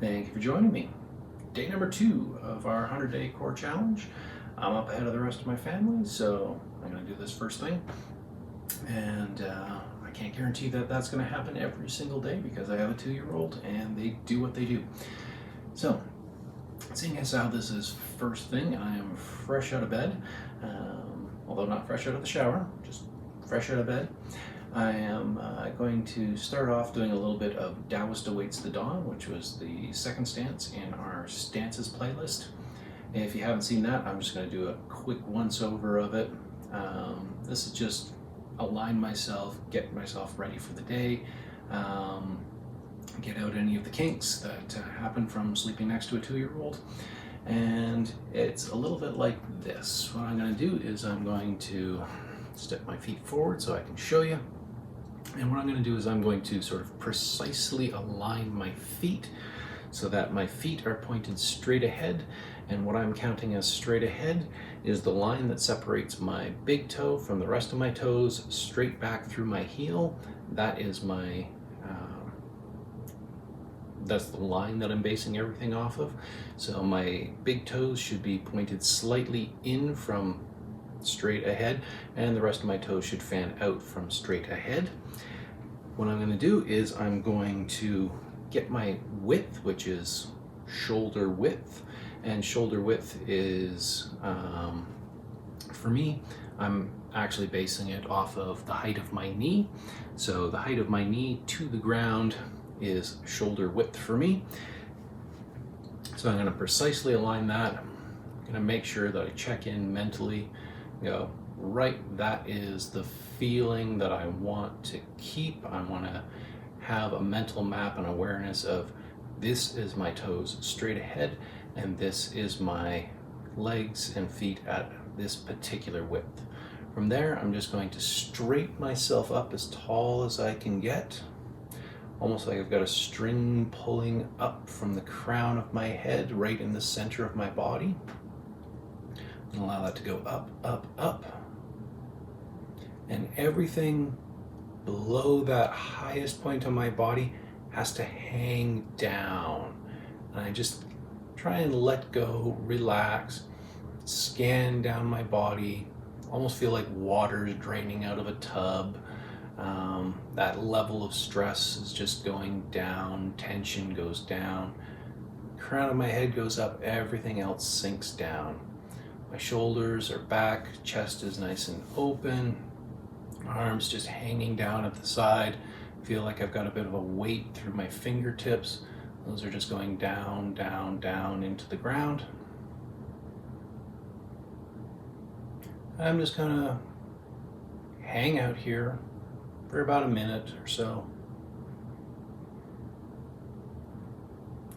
Thank you for joining me. Day number 2 of our 100-day core challenge. I'm up ahead of the rest of my family, so I'm going to do this first thing. And I can't guarantee that that's going to happen every single day because I have a 2-year-old and they do what they do. So, seeing as how this is first thing, I am fresh out of bed, although not fresh out of the shower, just fresh out of bed. I am going to start off doing a little bit of Taoist Awaits the Dawn, which was the second stance in our stances playlist. If you haven't seen that, I'm just going to do a quick once over of it. This is just align myself, get myself ready for the day, get out any of the kinks that happen from sleeping next to a 2-year-old. And it's a little bit like this. What I'm going to do is I'm going to step my feet forward so I can show you. And what I'm going to do is I'm going to sort of precisely align my feet so that my feet are pointed straight ahead. And what I'm counting as straight ahead is the line that separates my big toe from the rest of my toes straight back through my heel. That is my that's the line that I'm basing everything off of. So my big toes should be pointed slightly in from straight ahead, and the rest of my toes should fan out from straight ahead. What I'm going to do is I'm going to get my width, which is shoulder width, and shoulder width is, for me, I'm actually basing it off of the height of my knee. So the height of my knee to the ground is shoulder width for me. So I'm going to precisely align that. I'm going to make sure that I check in mentally, go, right, that is the feeling that I want to keep. I want to have a mental map and awareness of this is my toes straight ahead and this is my legs and feet at this particular width. From there, I'm just going to straighten myself up as tall as I can get, almost like I've got a string pulling up from the crown of my head right in the center of my body. And allow that to go up, up, up. And everything below that highest point on my body has to hang down. And I just try and let go, relax, scan down my body, almost feel like water is draining out of a tub. That level of stress is just going down, tension goes down, crown of my head goes up, everything else sinks down. My shoulders are back, chest is nice and open, arms just hanging down at the side. Feel like I've got a bit of a weight through my fingertips. Those are just going down, down, down into the ground. I'm just gonna hang out here for about a minute or so,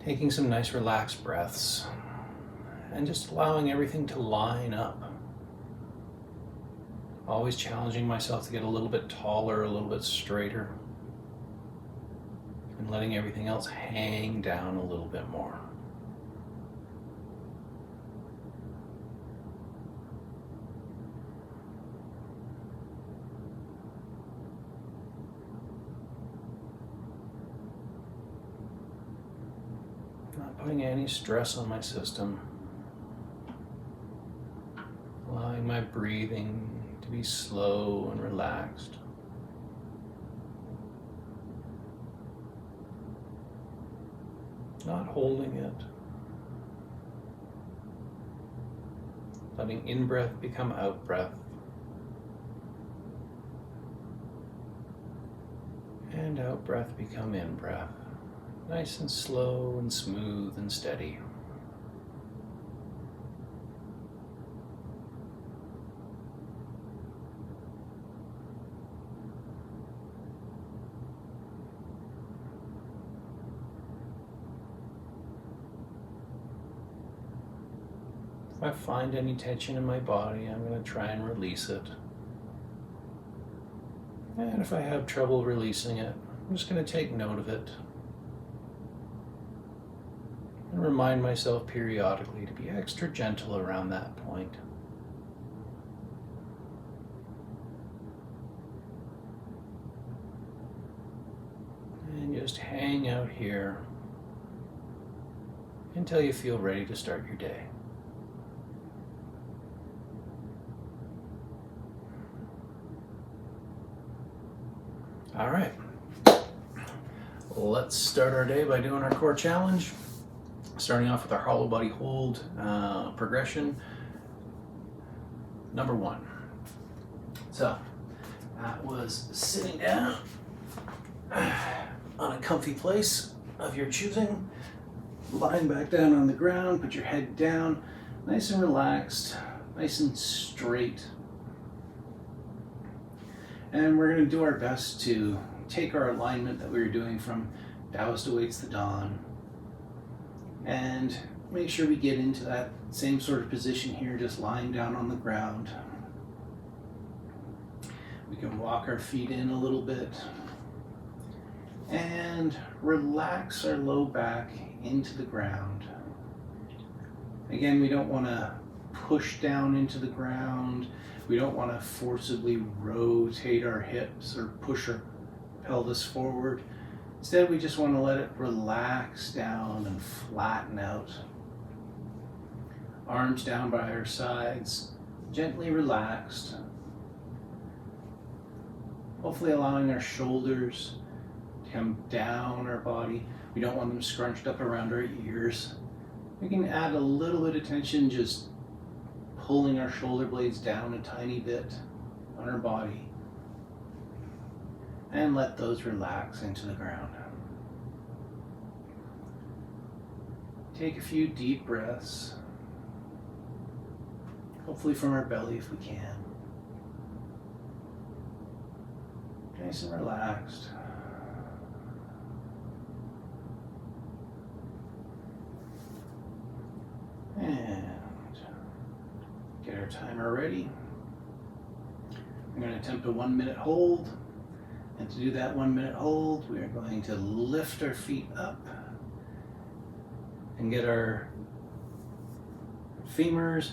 taking some nice relaxed breaths and just allowing everything to line up. Always challenging myself to get a little bit taller, a little bit straighter, and letting everything else hang down a little bit more. Not putting any stress on my system. Allowing my breathing to be slow and relaxed. Not holding it. Letting in-breath become out-breath. And out-breath become in-breath. Nice and slow and smooth and steady. If I find any tension in my body, I'm going to try and release it. And if I have trouble releasing it, I'm just going to take note of it and remind myself periodically to be extra gentle around that point. And just hang out here until you feel ready to start your day. All right, let's start our day by doing our core challenge. Starting off with our hollow body hold progression. Number 1. So that was sitting down on a comfy place of your choosing, lying back down on the ground, put your head down, nice and relaxed, nice and straight. And we're going to do our best to take our alignment that we were doing from Taoist Awaits the Dawn and make sure we get into that same sort of position here, just lying down on the ground. We can walk our feet in a little bit and relax our low back into the ground. Again, we don't want to push down into the ground. We don't want to forcibly rotate our hips or push our pelvis forward. Instead, we just want to let it relax down and flatten out. Arms down by our sides, gently relaxed. Hopefully allowing our shoulders to come down our body. We don't want them scrunched up around our ears. We can add a little bit of tension, just pulling our shoulder blades down a tiny bit on our body. And let those relax into the ground. Take a few deep breaths, hopefully from our belly if we can. Nice and relaxed. And get our timer ready. I'm going to attempt a 1-minute hold. And to do that 1-minute hold, we are going to lift our feet up and get our femurs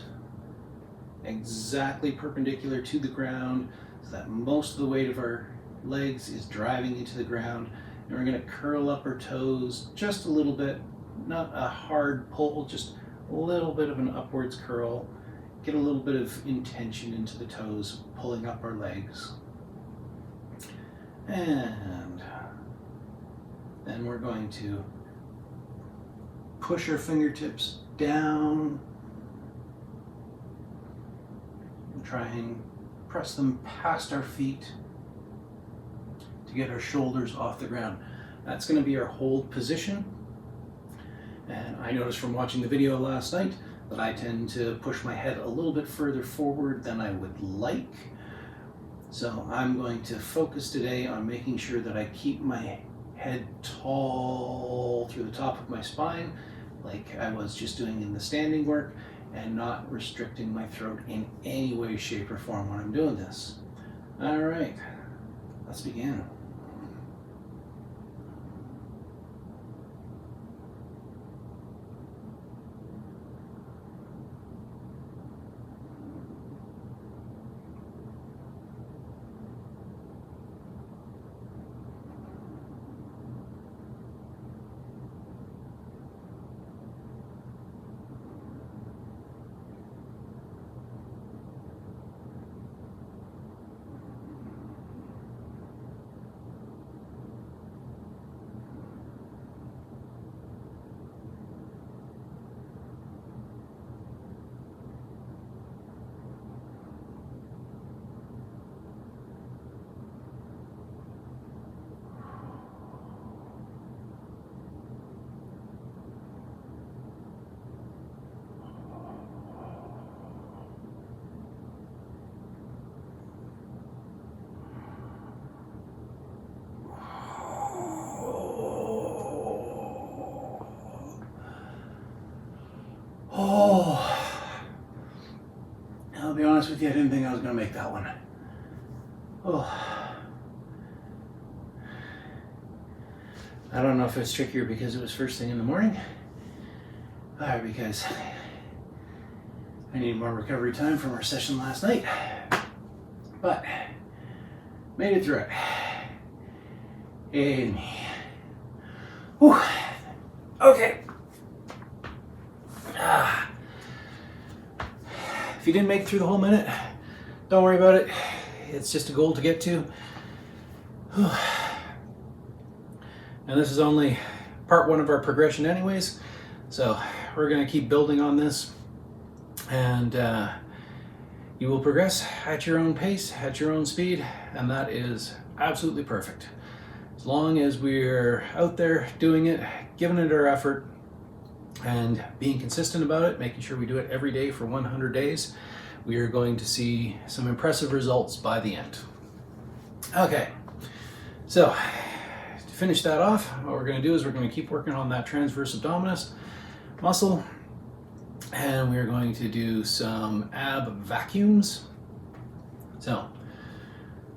exactly perpendicular to the ground so that most of the weight of our legs is driving into the ground. And we're going to curl up our toes just a little bit, not a hard pull, just a little bit of an upwards curl. Get a little bit of intention into the toes, pulling up our legs. And then we're going to push our fingertips down and try and press them past our feet to get our shoulders off the ground. That's going to be our hold position. And I noticed from watching the video last night that I tend to push my head a little bit further forward than I would like. So I'm going to focus today on making sure that I keep my head tall through the top of my spine, like I was just doing in the standing work, and not restricting my throat in any way, shape, or form when I'm doing this. All right, let's begin. I'll be honest with you, I didn't think I was going to make that one. I don't know if it's trickier because it was first thing in the morning, or because I need more recovery time from our session last night. But made it through it. And whew. Okay. If you didn't make it through the whole minute, don't worry about it. It's just a goal to get to. And this is only part one of our progression anyways. So we're gonna keep building on this, and you will progress at your own pace, at your own speed, and that is absolutely perfect. As long as we're out there doing it, giving it our effort, and being consistent about it, making sure we do it every day for 100 days, we are going to see some impressive results by the end. Okay, so to finish that off, what we're going to do is we're going to keep working on that transverse abdominis muscle, and we're going to do some ab vacuums. So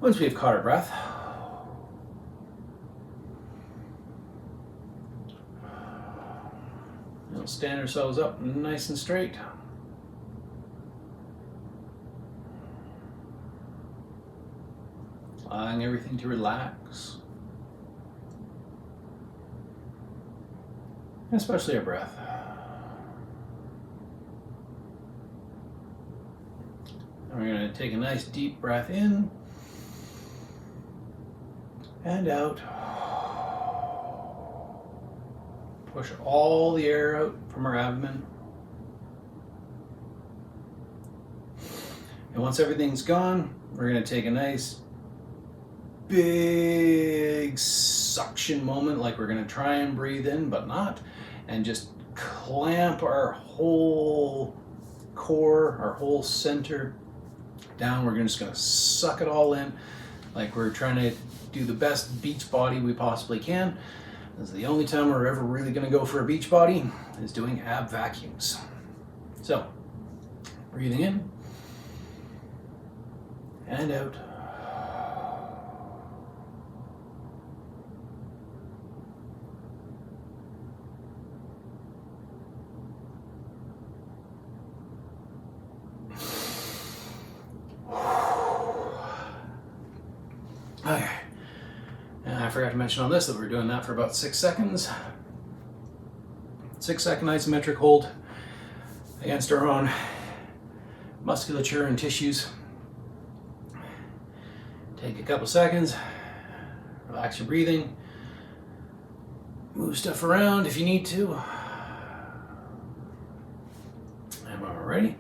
once we've caught our breath, we'll stand ourselves up nice and straight. Allowing everything to relax, especially our breath. And we're going to take a nice deep breath in and out. Push all the air out from our abdomen. And once everything's gone, we're going to take a nice big suction moment, like we're going to try and breathe in but not, and just clamp our whole core, our whole center down. We're just going to suck it all in like we're trying to do the best beach body we possibly can. This is the only time we're ever really going to go for a beach body, is doing ab vacuums. So breathing in and out. Okay, and I forgot to mention on this that we're doing that for about 6 seconds. 6-second isometric hold against our own musculature and tissues. Take a couple seconds, relax your breathing, move stuff around if you need to. And when we're ready,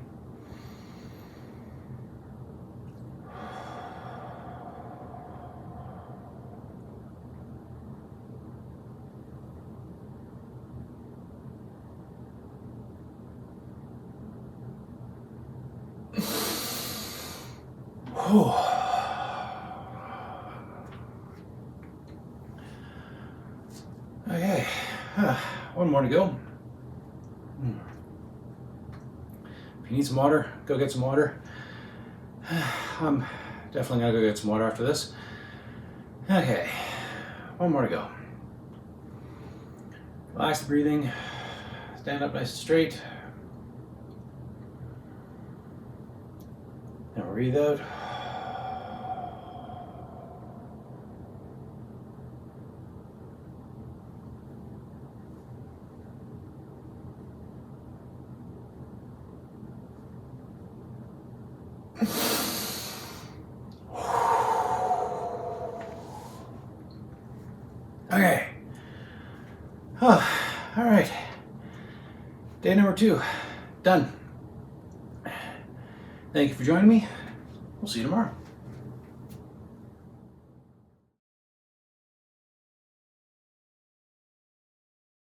okay, one more to go. If you need some water, go get some water. I'm definitely gonna go get some water after this. Okay, one more to go. Relax the breathing, stand up nice and straight, and breathe out. Okay. All right. Day number 2, done. Thank you for joining me. We'll see you tomorrow.